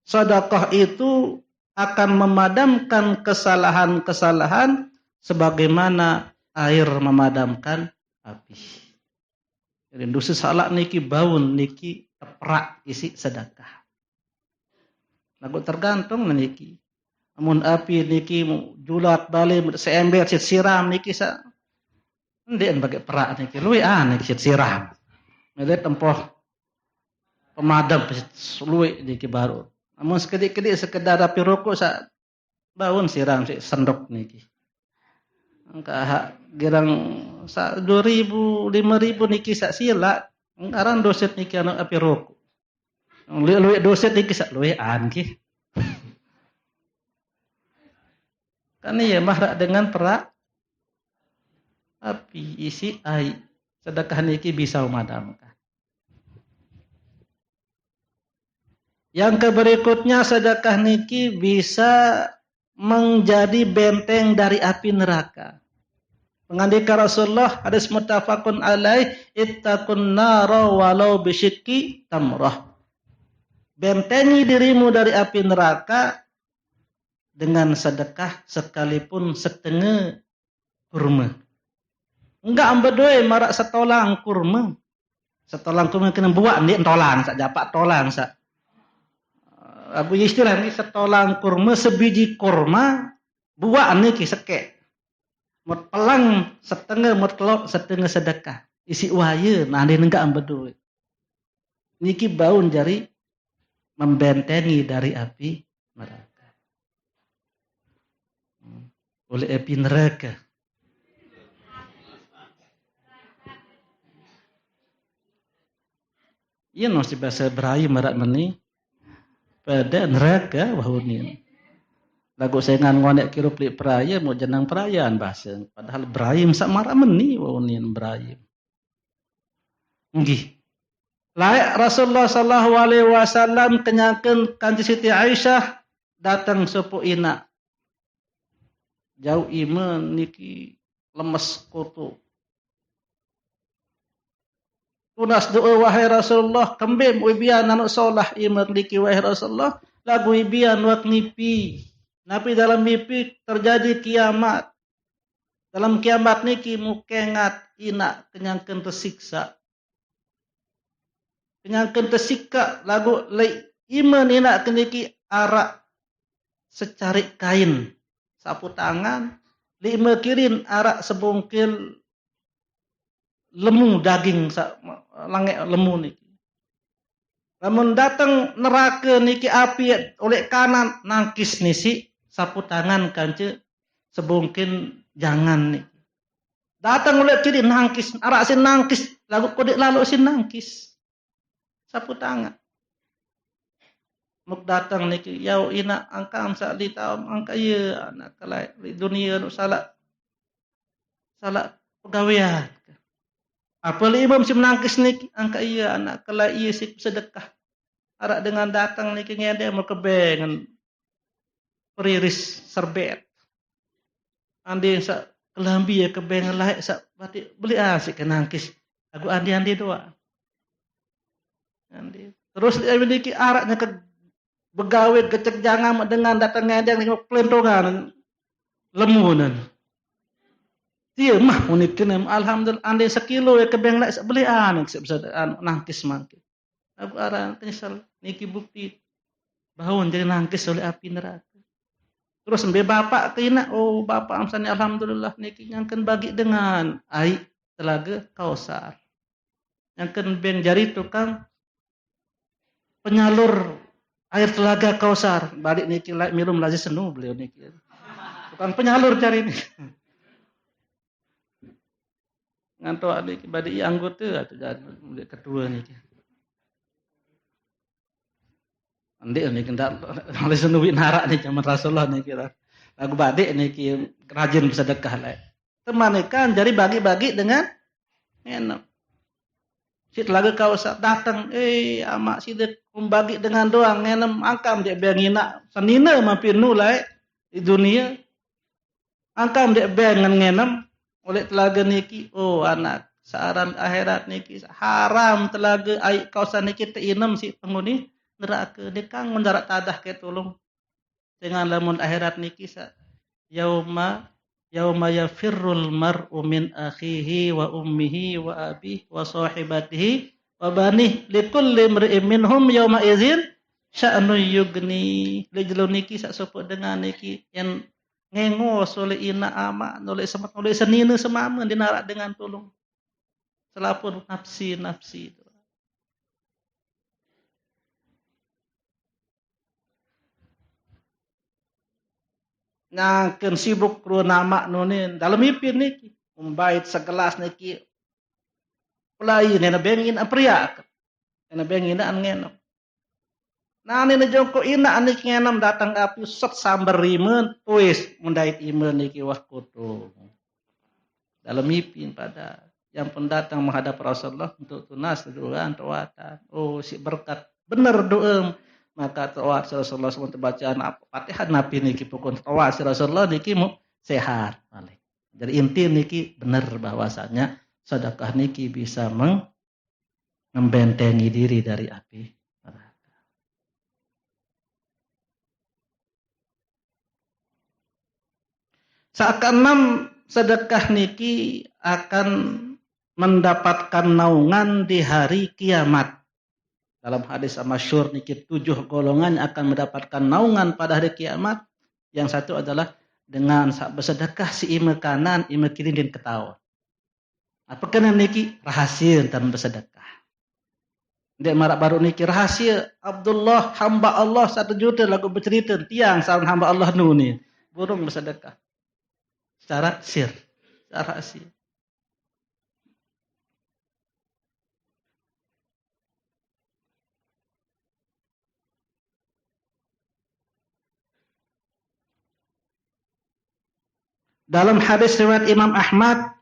[SPEAKER 2] Sedekah itu akan memadamkan kesalahan-kesalahan sebagaimana air memadamkan api. Jadi dosa salah niki baun niki teprak isi sedekah. Lagu tergantung niki. Amun api niki julat balik seember siram niki sa. Ndien bagi perak niki luwe niki siram. Mele tempoh pemadam luwe niki baru. Amun sekedik-kedik sekedar api rokok sa baun siram si sendok niki. Angka girang 2.000 5.000 niki sak sila ngaran doset niki anak api rokok luwe doset niki sak luwe ki kan iya mahrak dengan perak api isi air sedekah niki bisa memadamkan. Yang berikutnya sedekah niki bisa menjadi benteng dari api neraka. Mengandika Rasulullah hadis muttafaqun alaih ittaqun nara walau bisyikki tamrah. Bentengi dirimu dari api neraka dengan sedekah sekalipun setengah kurma. Enggak ambedoe marak setolang kurma. Setolang kurma kena buat ni tolang sak japak tolang sak. Abu istilah ni setolang kurma sebiji kurma buat ni ki sekek. Mut pelang setengah mut telok setengah sedekah. Isi wahaya nah dia enggak ambedoe. Niki baun jari membentengi dari api neraka. Oleh api neraka. Ia nasi bahasa berai marak meni pada neraka wahunin. Lagu saya ngan ngonek kirup li peraya mau jenang perayaan bahasa. Padahal berayim sak marak meni wahunin berayim. Nggih. Layak Rasulullah sallallahu alaihi wasallam kenyakeun kanthi Siti Aisyah datang sepu ina. Jauh iman niki lemes kutu. Tunas doa wahai Rasulullah kembem ubian anu solah iman niki wahai Rasulullah lagu ibian wak nipi. Napi dalam mimpi terjadi kiamat. Dalam kiamat niki mukengat ina kenyangkeun tersiksa. Kenyangkeun tersiksa lagu lai iman ina keniki arak secari kain sapu tangan lima kirin arak sebungkil lemu daging langek lemu niki. Lamun datang neraka niki api oleh kanan nangkis nisi sapu tangan kance sebungkin jangan niki. Datang oleh kiri nangkis arak sin nangkis lagu kodik lalu sin nangkis sapu tangan. muk datang niki yau ina angkam sa li taum angka ieu anak kalai di dunia nu salah pegawean. Apalagi imam si menangkis niki angka iya anak kalai iya si sedekah. Arak dengan datang niki ngede mau kebengan periris serbet. Andi sa kelambi ya kebengan laik sa batik beli asik kenangkis. Aku andi doa. Andi. Terus dia memiliki araknya ke begawe kecek jangan dengan datang ngede niki pelentongan lemunan. Dia mah unikin alhamdulillah andi sekilo ya kebeng laik sa beli anak bisa nangkis mangke. Aku arah nyesal niki bukti bahwa jadi nangkis oleh api neraka. Terus sampai bapak kena, oh bapak amsanya alhamdulillah niki nyangken bagi dengan air telaga kausar. Nyangken ben jari tukang penyalur air telaga kausar. Balik niki minum lazi senu beliau niki. Tukang penyalur cari ini. Nganto adik badi anggota atau jadi kedua niki. Andi ini kendak oleh senuwi narak nih zaman Rasulullah nih kira. Lagu badik nih rajin bersedekah lah. Teman kan jadi bagi-bagi dengan enak. Si telaga kau datang, amak si dek membagi dengan doang enem angkam dia bengina sanina mampir nulai di dunia. Angkam dia bengan ngenem oleh telaga niki. Oh anak saran akhirat niki haram telaga ai kausan niki teinem si penghuni neraka dekang mendarat tadah ke tolong dengan lamun akhirat niki sa yauma yafirrul mar'u min akhihi wa ummihi wa abihi wa sahibatihi wa banihi likulli imri'in minhum yauma idzin sya'nu yugni lejelo niki sak sopo dengan niki yang ngengos oleh ina ama oleh semat oleh senina semama dinarak dengan tolong selapun nafsi itu. Ngangken sibuk kru nama nunin dalam ipin niki umbait segelas niki pelai nena bengin apria nena bengin an ngenom nani na jongko ina anik ngenom datang api set sambar rimen wis mundait imen niki wah kudu dalam ipin pada yang pendatang menghadap Rasulullah untuk tunas doa tawatan oh si berkat bener doa maka tawat Rasulullah SWT bacaan Fatihah Nabi niki pokon tawat Rasulullah niki mu sehat balik. Jadi inti niki benar bahwasanya sedekah niki bisa membentengi diri dari api neraka. Saat keenam sedekah niki akan mendapatkan naungan di hari kiamat. Dalam hadis masyhur niki 7 golongan akan mendapatkan naungan pada hari kiamat. Yang satu adalah dengan bersedekah si ima kanan, ima kiri din ketawa. Apa kena niki rahasia tentang bersedekah. Dek marak baru niki rahasia Abdullah hamba Allah 1 juta lagu bercerita tiang sareng hamba Allah nuni burung bersedekah. Secara sir, secara rahasia. Dalam hadis riwayat Imam Ahmad,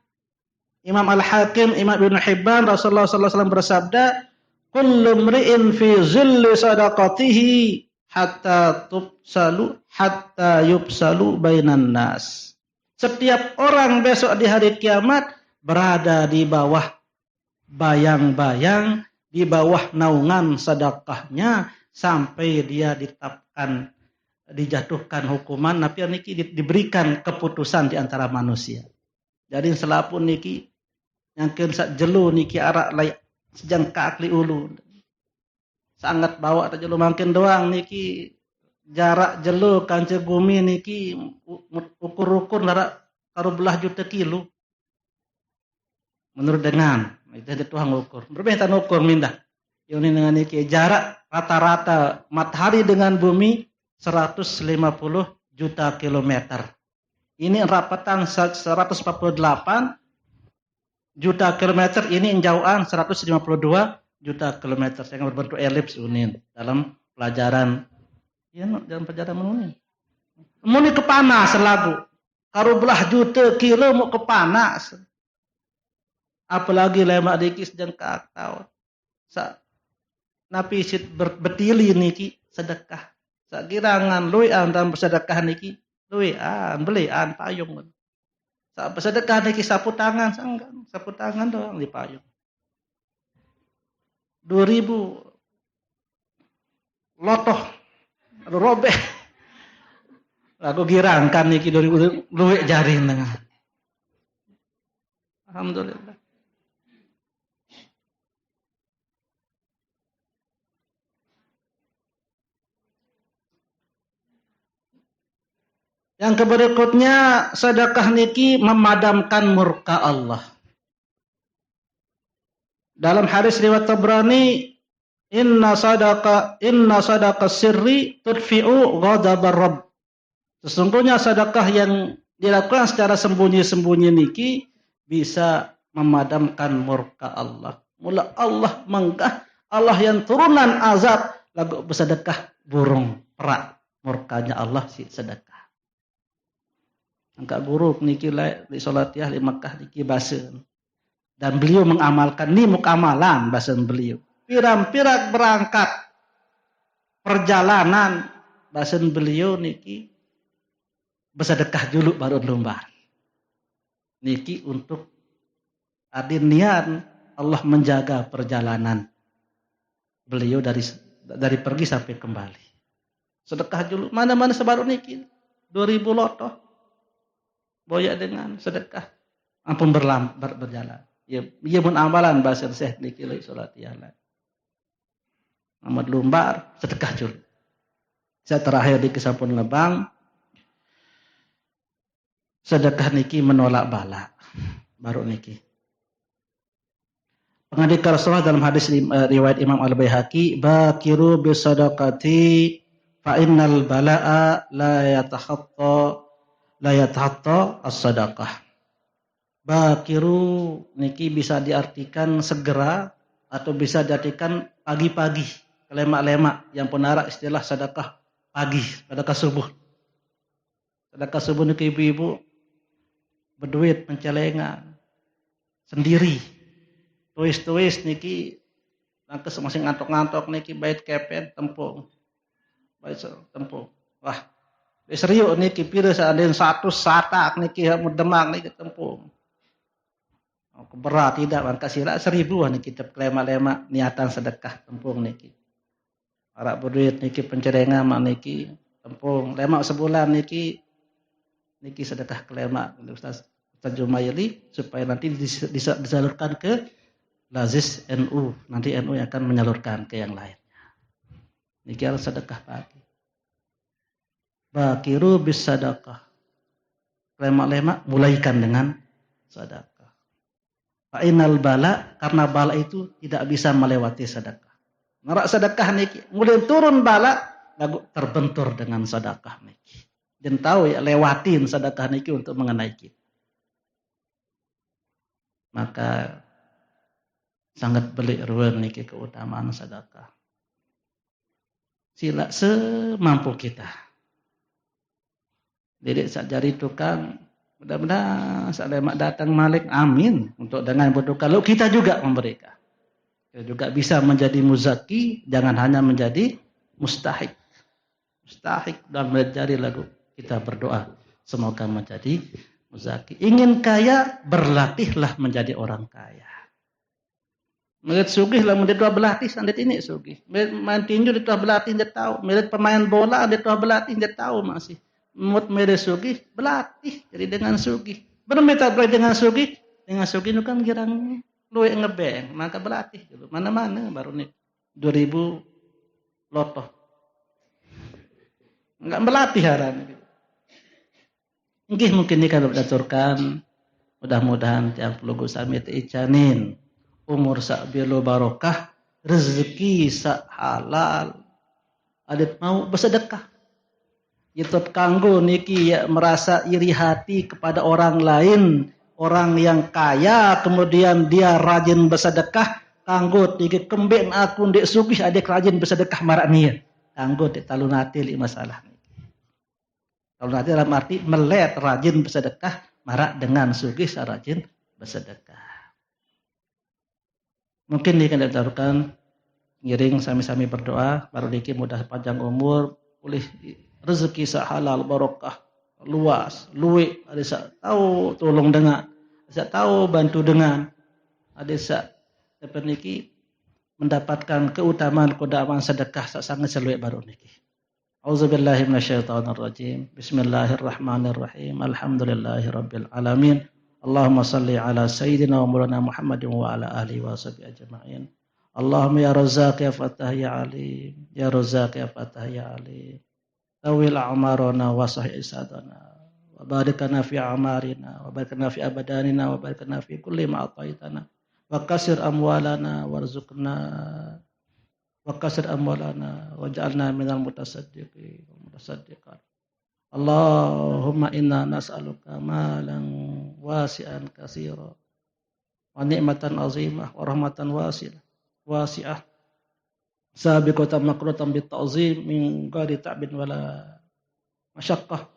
[SPEAKER 2] Imam Al-Hakim, Imam Ibnu Hibban, Rasulullah SAW bersabda, "Kullu mri'in fi zilli sadaqatihi hatta yubsalu bainan nas." Setiap orang besok di hari kiamat berada di bawah bayang-bayang, di bawah naungan sedekahnya sampai dia ditetapkan dijatuhkan hukuman napi niki diberikan keputusan di antara manusia. Jadi selapun niki nyangkeun sak jelu niki arak layak sejengkak li ulu. Sangat bawa ta jelu mangkeun doang niki jarak jelu kance bumi niki ukur-ukur larak karo belah juta kilo. Menurut dengan itu tuang ukur. Berbeda ukur mindah. Ini dengan niki jarak rata-rata matahari dengan bumi 150 juta kilometer. Ini rapatan 148 juta kilometer. Ini jauhan 152 juta kilometer. Yang berbentuk elips unin dalam pelajaran. Ya, jangan pelajaran menuni. Muni kepanas lagu. Karo belah juta kilo mau kepanas. Apalagi lemak dikis jeung kakao. Napi sit betili niki sedekah. Sakirangan luian dalam bersedekah niki luian belian payung. Sa bersedekah niki sapu tangan sanggan, sapu tangan doang di payung. 2000 lotoh robek. Aku girangkan niki 2000 luwek jaring tengah. Alhamdulillah. Yang berikutnya, sedekah niki memadamkan murka Allah. Dalam hadis riwayat Tabrani, inna sadaqa sirri tudfi'u ghadabar rabb. Sesungguhnya sedekah yang dilakukan secara sembunyi-sembunyi niki bisa memadamkan murka Allah. Mula Allah menggah, Allah yang turunan azab lagu bersedekah burung perak murkanya Allah si sedekah. Angka buruk niki di salatiyah di Makkah niki baseun. Dan beliau mengamalkan ni mukamalan baseun beliau. Pirang-pirang berangkat perjalanan baseun beliau niki bersedekah dulu baru lumbar. Niki untuk adin niat Allah menjaga perjalanan beliau dari pergi sampai kembali. Sedekah dulu mana-mana sebaru niki 2000 lotoh. Boyak dengan sedekah ampun berjalan. Ya pun amalan bahasa Syekh niki li salatiyah. Amat lumbar sedekah dulu. Saya terakhir di sampun ngebang sedekah niki menolak bala. Baru niki. Pengadikar Rasulullah dalam hadis riwayat Imam Al-Baihaqi, bakiru bisadaqati fa innal bala'a la yatahatta as-sadaqah. Bakiru niki bisa diartikan segera atau bisa diartikan pagi-pagi, lemak-lemak yang penara istilah sedekah pagi, sedekah subuh. Sedekah subuh niki ibu-ibu berduit pencelengan sendiri. Tuis-tuis niki nangkes masing ngantok-ngantok niki bait kepen tempung. Bait tempung. Wah, serius niki pira saden 100 satak niki mudemang niki tempung. Berat tidak man kasira 1000 niki tep lema-lema niatan sedekah tempung niki. Arak berduit niki pencerengan mak niki tempung. Lemak sebulan niki sedekah kelema Ustaz Jumaili supaya nanti disalurkan ke Lazis NU. Nanti NU yang akan menyalurkan ke yang lainnya. Niki adalah sedekah pagi. Bakiru bis sadaqah. Lemak-lemak mulaikan dengan sedekah. Fa'inal bala, karena bala itu tidak bisa melewati sedekah. Ngarak sedekah niki, mulai turun bala, lagu terbentur dengan sedekah niki. Dan tahu ya lewatin sedekah niki untuk mengenai kita. Maka sangat belik ruang niki keutamaan sedekah. Sila semampu kita. Jadi saat jari tukang, mudah-mudahan saat lemak datang Malik, amin. Untuk dengan berdoa, kalau kita juga memberikan. Kita juga bisa menjadi muzaki, jangan hanya menjadi mustahik. Mustahik dan menjadi lagu kita berdoa. Semoga menjadi muzaki. Ingin kaya, berlatihlah menjadi orang kaya. Melihat sugih lah, menjadi tua belatih, sandet ini sugih. Main tinju, dia tua belatih, dia tahu. Melihat pemain bola, dia tua belatih, dia tahu masih. Mut mere sugih belatih jadi dengan sugih. Bermeta dengan sugih itu kan girang luwe ngebeng, maka belatih dulu. Mana-mana baru nih 2000 lotoh. Enggak belatih haran gitu. Mungkin ini kalau diaturkan mudah-mudahan yang perlu sami icanin umur sak bilo barokah, rezeki sak halal. Adat mau bersedekah. Yaitu kanggo niki ya merasa iri hati kepada orang lain, orang yang kaya, kemudian dia rajin bersedekah, kanggo niki kembeng aku ndek sugih adik rajin bersedekah marak nia. kanggo ditalunati li masalah niki. Talunati dalam arti melet rajin bersedekah marak dengan sugih sarajin bersedekah. Mungkin ini ditaruhkan ngiring sami-sami berdoa baru niki mudah panjang umur, pulih rezeki sahalal barokah luas, luwih, ada sak tahu tolong dengan, ada tahu bantu dengan, ada sak seperti niki mendapatkan keutamaan sedekah sak sangat seluwih baru niki. Auzubillahi minasyaitonirrajim. Bismillahirrahmanirrahim. Alhamdulillahirabbil alamin. Allahumma shalli ala sayyidina wa maulana Muhammadin wa ala alihi wa sahbihi ajma'in. Allahumma ya Razzaq ya Fattah ya Alim. Ya Razzaq ya Fattah ya Alim. Tawil a'marana wa sahih isadana wa barikana fi a'marina wa barikana fi abadanina wa barikana fi kulli ma ataitana wa kasir amwalana warzuqna wa kasir amwalana waj'alna minal mutasaddiqin wal mutasaddiqat. Allahumma inna nas'aluka malan wasi'an katsira wa ni'matan azimah wa rahmatan wasi'ah sabiqatan makratan bita'zim min ghairi ta'bin wala masyaqqah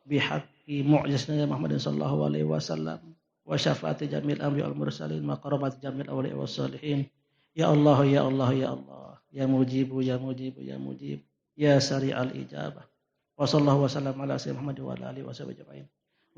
[SPEAKER 2] bihaqqi mu'jizati Muhammadin sallallahu alaihi wasallam wa syafaati jamil anbiya wal mursalin wa qarabati jamil awliya was salihin. Ya Allah ya Allah ya Allah ya mujibu ya mujibu ya mujib ya sari'al ijabah. Wa sallallahu wasallam ala sayyidina Muhammad wa ala alihi washabihi ajma'in.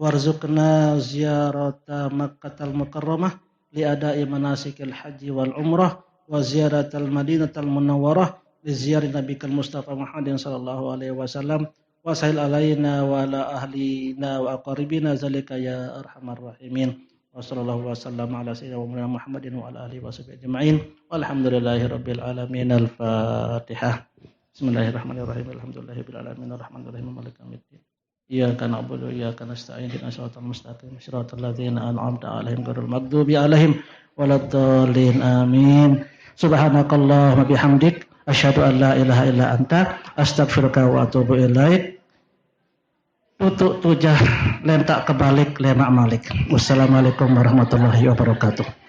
[SPEAKER 2] Warzuqna ziyarata Makkahal Mukarramah li ada'i manasikil haji wal umrah wa ziyaratal Madinatal Munawwarah li ziyarati nabiyil Mustafa Muhammadin sallallahu alaihi wasallam wa sahil alaina wa ala ahlina wa aqribina zalika ya arhamar rahimin. Wa sallallahu wasallam ala sayyidina Muhammadin wa ala alihi washabihi ajma'in. Walhamdulillahirabbil alamin. Al-Fatihah. Bismillahirrahmanirrahim. Alhamdulillahirabbil alamin arrahmanirrahim maliki yaumiddin. Iyyaka na'budu wa iyyaka nasta'in ihdinas siratal mustaqim siratal ladzina an'amta 'alaihim ghairil maghdubi 'alaihim waladdallin. Amin. Subhanakallahumma bihamdik asyhadu an la ilaha illa anta astaghfiruka wa atubu ilaik. Tutuk tujah lentak kebalik lemak malik. Wassalamualaikum warahmatullahi wabarakatuh.